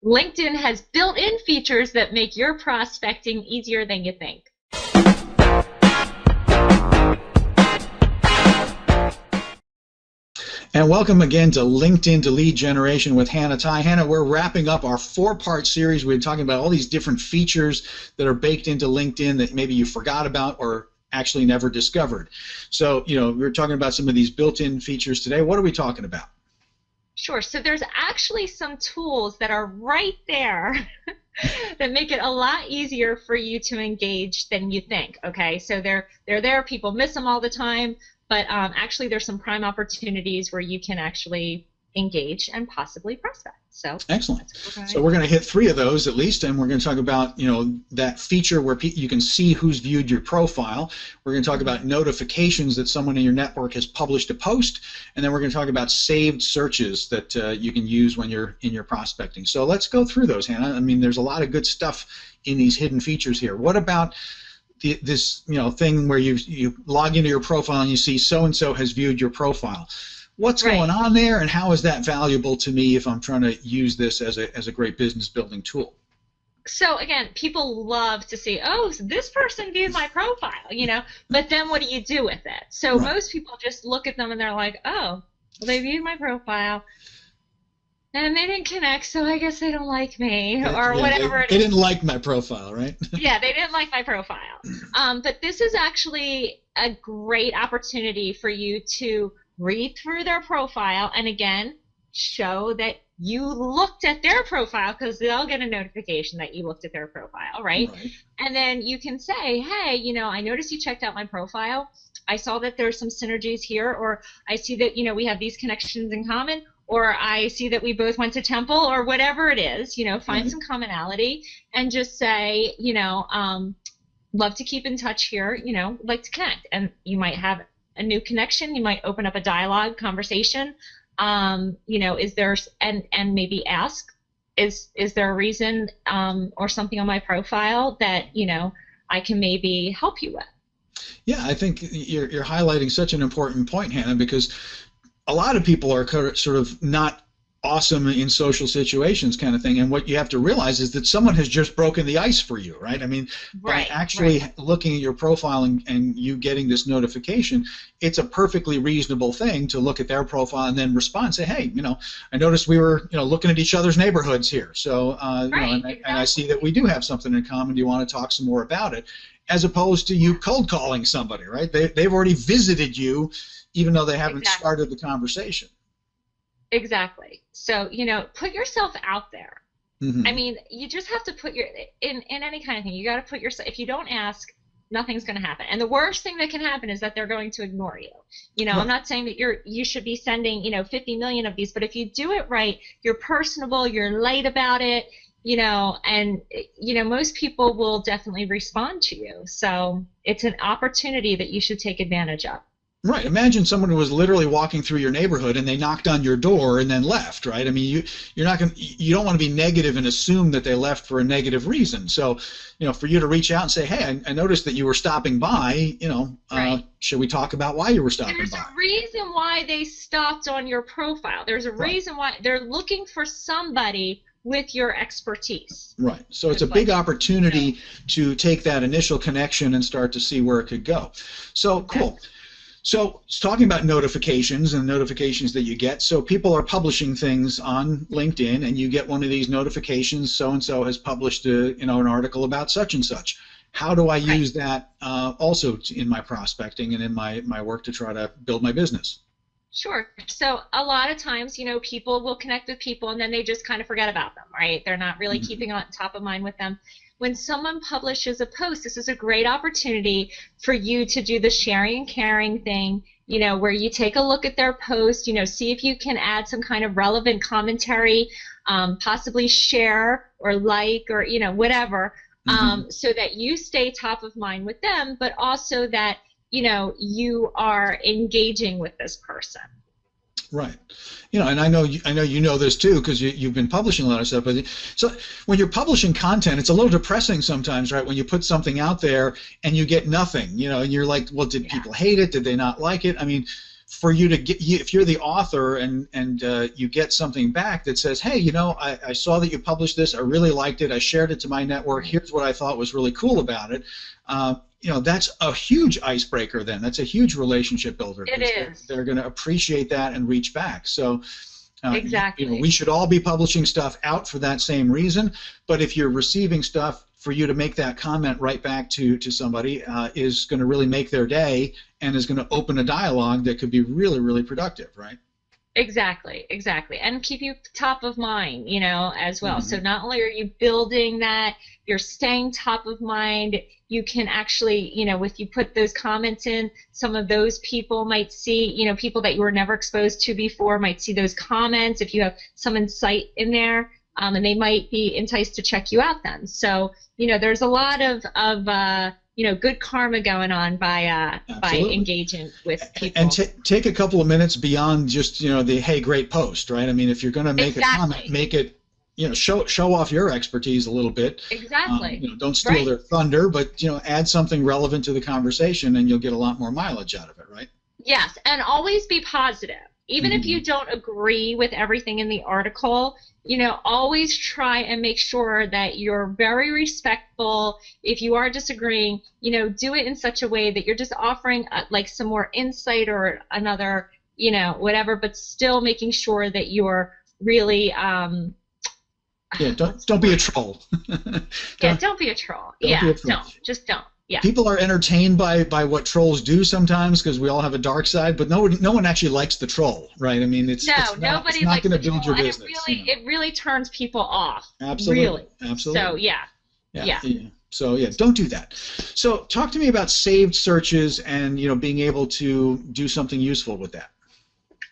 LinkedIn has built-in features that make your prospecting easier than you think. And welcome again to LinkedIn to Lead Generation with Hannah Tai. Hannah, we're wrapping up our 4-part series. We're talking about all these different features that are baked into LinkedIn that maybe you forgot about or actually never discovered. So, we're talking about some of these built-in features today. What are we talking about? Sure. So there's actually some tools that are right there that make it a lot easier for you to engage than you think. Okay, so they're there. People miss them all the time. But actually, there's some prime opportunities where you can actually engage and possibly prospect. So excellent. So we're going to hit 3 of those at least, and we're going to talk about that feature where you can see who's viewed your profile. We're going to talk about notifications that someone in your network has published a post, and then we're going to talk about saved searches that you can use when you're in your prospecting. So let's go through those, Hannah. I mean, there's a lot of good stuff in these hidden features here. What about this thing where you log into your profile and you see so-and-so has viewed your profile? What's going on there, and how is that valuable to me if I'm trying to use this as a great business building tool? So again, people love to see, oh, so this person viewed my profile, but then what do you do with it? So most people just look at them and they're like, oh, well, they viewed my profile and they didn't connect, so I guess they don't like me, or whatever it is. They didn't like my profile, right? Yeah, they didn't like my profile. But this is actually a great opportunity for you to read through their profile and, again, show that you looked at their profile, because they'll get a notification that you looked at their profile, right? And then you can say, hey, I noticed you checked out my profile. I saw that there's some synergies here, or I see that, we have these connections in common, or I see that we both went to Temple, or whatever it is, find some commonality and just say, love to keep in touch here, like to connect. And you might have a new connection. You might open up a dialogue conversation. Is there, and maybe ask, is there a reason or something on my profile that, I can maybe help you with? Yeah, I think you're highlighting such an important point, Hannah, because a lot of people are sort of not awesome in social situations kind of thing, and what you have to realize is that someone has just broken the ice for you, right? I mean, by actually looking at your profile and you getting this notification, it's a perfectly reasonable thing to look at their profile and then respond, say, hey, I noticed we were, looking at each other's neighborhoods here, so and I see that we do have something in common. Do you want to talk some more about it? As opposed to you cold calling somebody, right? They've already visited you, even though they haven't started the conversation. Exactly. So, put yourself out there. I mean, you just have to put in any kind of thing, you got to put yourself, if you don't ask, nothing's going to happen. And the worst thing that can happen is that they're going to ignore you. I'm not saying that you should be sending, 50 million of these, but if you do it right, you're personable, you're light about it, and, most people will definitely respond to you. So it's an opportunity that you should take advantage of. Right. Imagine someone who was literally walking through your neighborhood and they knocked on your door and then left, right? I mean, you don't want to be negative and assume that they left for a negative reason. So, for you to reach out and say, hey, I noticed that you were stopping by, should we talk about why you were stopping by? There's a reason why they stopped on your profile. There's a reason why they're looking for somebody with your expertise. Right. So it's a big opportunity to take that initial connection and start to see where it could go. So cool. So talking about notifications and notifications that you get, so people are publishing things on LinkedIn and you get one of these notifications, so-and-so has published an article about such and such. How do I use that also in my prospecting and in my work to try to build my business? Sure. So a lot of times, people will connect with people and then they just kind of forget about them, right? They're not really keeping on top of mind with them. When someone publishes a post, this is a great opportunity for you to do the sharing and caring thing, where you take a look at their post, see if you can add some kind of relevant commentary, possibly share or like or, whatever, so that you stay top of mind with them, but also that, you are engaging with this person. Right. And I know you know this too because you've been publishing a lot of stuff. But so when you're publishing content, it's a little depressing sometimes, right? When you put something out there and you get nothing, and you're like, well, did people hate it? Did they not like it? I mean, for you to get, if you're the author and you get something back that says, hey, you know, I saw that you published this, I really liked it, I shared it to my network, here's what I thought was really cool about it. You know, that's a huge icebreaker then. That's a huge relationship builder. It is. They're going to appreciate that and reach back. So exactly. You know, we should all be publishing stuff out for that same reason, but if you're receiving stuff, for you to make that comment right back to somebody is going to really make their day and is going to open a dialogue that could be really, really productive, right? Exactly, exactly. And keep you top of mind, you know, as well. Mm-hmm. So not only are you building that, you're staying top of mind. You can actually, you know, if you put those comments in, some of those people might see, you know, people that you were never exposed to before might see those comments if you have some insight in there, and they might be enticed to check you out then. So, you know, there's a lot of you know, good karma going on by engaging with people. And take a couple of minutes beyond just, you know, the hey, great post, right? I mean, if you're going to make a comment, make it, you know, show off your expertise a little bit. Exactly. You know, don't steal their thunder, but, you know, add something relevant to the conversation, and you'll get a lot more mileage out of it, right? Yes, and always be positive. Even if you don't agree with everything in the article, you know, always try and make sure that you're very respectful. If you are disagreeing, you know, do it in such a way that you're just offering like some more insight or another, you know, whatever, but still making sure that you're really yeah, don't be a troll. Don't be a troll. Just don't. Yeah. People are entertained by what trolls do sometimes because we all have a dark side, but no one actually likes the troll, right? I mean, nobody not going to build your and business. It really turns people off. Absolutely. Really. Absolutely. So yeah. So yeah, don't do that. So talk to me about saved searches and, you know, being able to do something useful with that.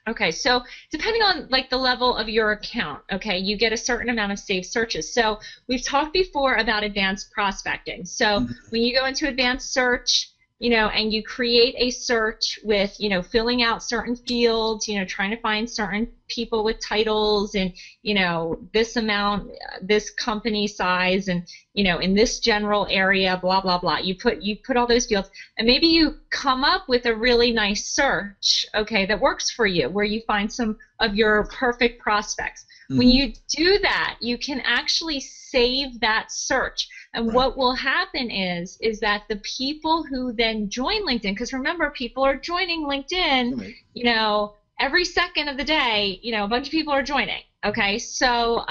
Okay, so depending on like the level of your account, okay, you get a certain amount of saved searches. So we've talked before about advanced prospecting. So when you go into advanced search, you know, and you create a search with, you know, filling out certain fields, you know, trying to find certain people with titles and, you know, this amount, this company size, and, you know, in this general area, blah, blah, blah. You put all those fields, and maybe you come up with a really nice search, okay, that works for you, where you find some of your perfect prospects. When you do that, you can actually save that search. And what will happen is that the people who then join LinkedIn, because remember, people are joining LinkedIn, you know, every second of the day, you know, a bunch of people are joining. Okay, so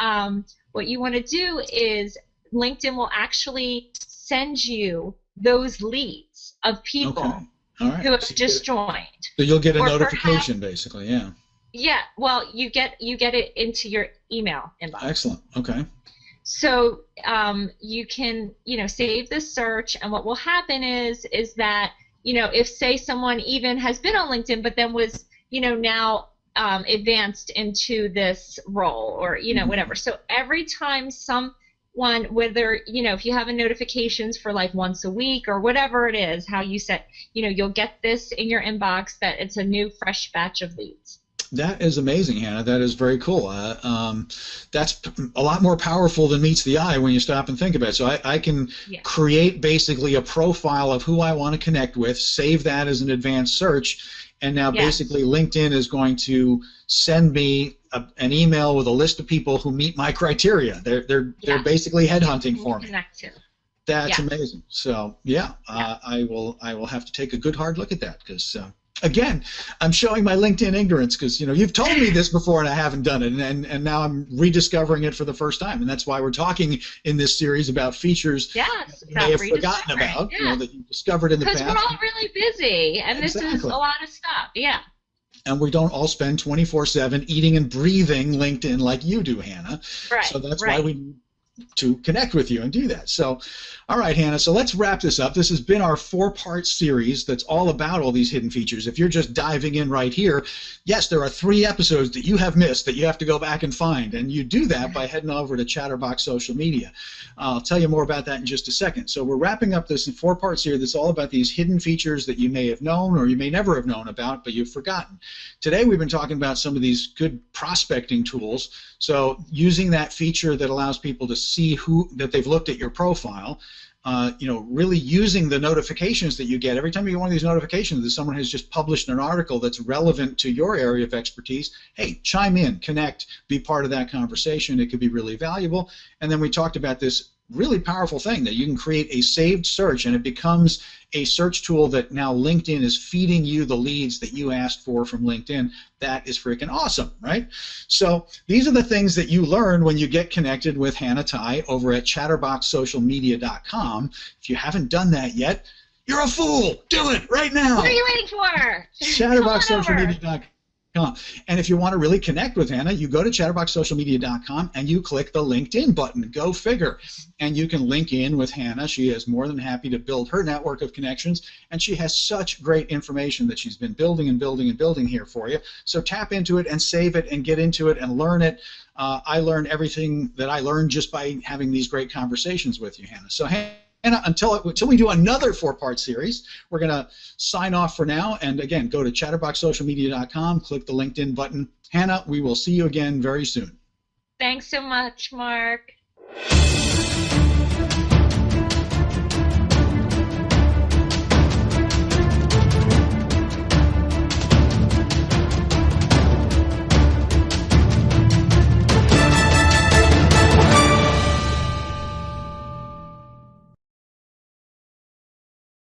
what you want to do is LinkedIn will actually send you those leads of people who have just joined. So you'll get a notification, basically, yeah. Yeah, well, you get it into your email inbox. Excellent. Okay. So you can, you know, save this search, and what will happen is that, you know, if say someone even has been on LinkedIn but then was, you know, now advanced into this role or, you know, whatever. So every time someone, whether, you know, if you have a notifications for like once a week or whatever it is, how you set, you know, you'll get this in your inbox that it's a new fresh batch of leads. That is amazing, Hannah. That is very cool. That's a lot more powerful than meets the eye when you stop and think about it. So I can create basically a profile of who I want to connect with, save that as an advanced search, and now basically LinkedIn is going to send me an email with a list of people who meet my criteria. They're basically headhunting for me. That's amazing. So I will have to take a good hard look at that because. Again, I'm showing my LinkedIn ignorance because, you know, you've told me this before and I haven't done it, and now I'm rediscovering it for the first time, and that's why we're talking in this series about features that you may have forgotten about, you know, that you discovered in the past. Because we're all really busy, and this is a lot of stuff, And we don't all spend 24/7 eating and breathing LinkedIn like you do, Hannah. Right. So that's why we need to connect with you and do that. So, all right, Hannah, so let's wrap this up. This has been our 4-part series that's all about all these hidden features. If you're just diving in right here, yes, there are 3 episodes that you have missed that you have to go back and find, and you do that by heading over to Chatterbox social media. I'll tell you more about that in just a second. So we're wrapping up this in 4 parts here that's all about these hidden features that you may have known or you may never have known about, but you've forgotten. Today we've been talking about some of these good prospecting tools. So using that feature that allows people to see that they've looked at your profile, really using the notifications that you get. Every time you get one of these notifications that someone has just published an article that's relevant to your area of expertise, hey, chime in, connect, be part of that conversation. It could be really valuable. And then we talked about this really powerful thing that you can create a saved search, and it becomes a search tool that now LinkedIn is feeding you the leads that you asked for from LinkedIn. That is freaking awesome, right? So these are the things that you learn when you get connected with Hannah Tai over at chatterboxsocialmedia.com. If you haven't done that yet, you're a fool. Do it right now. What are you waiting for? chatterboxsocialmedia.com. And if you want to really connect with Hannah, you go to chatterboxsocialmedia.com and you click the LinkedIn button. Go figure. And you can link in with Hannah. She is more than happy to build her network of connections, and she has such great information that she's been building and building and building here for you. So tap into it and save it and get into it and learn it. I learned everything that I learned just by having these great conversations with you, Hannah. So Hannah, until we do another 4-part series, we're going to sign off for now. And again, go to chatterboxsocialmedia.com, click the LinkedIn button. Hannah, we will see you again very soon. Thanks so much, Mark.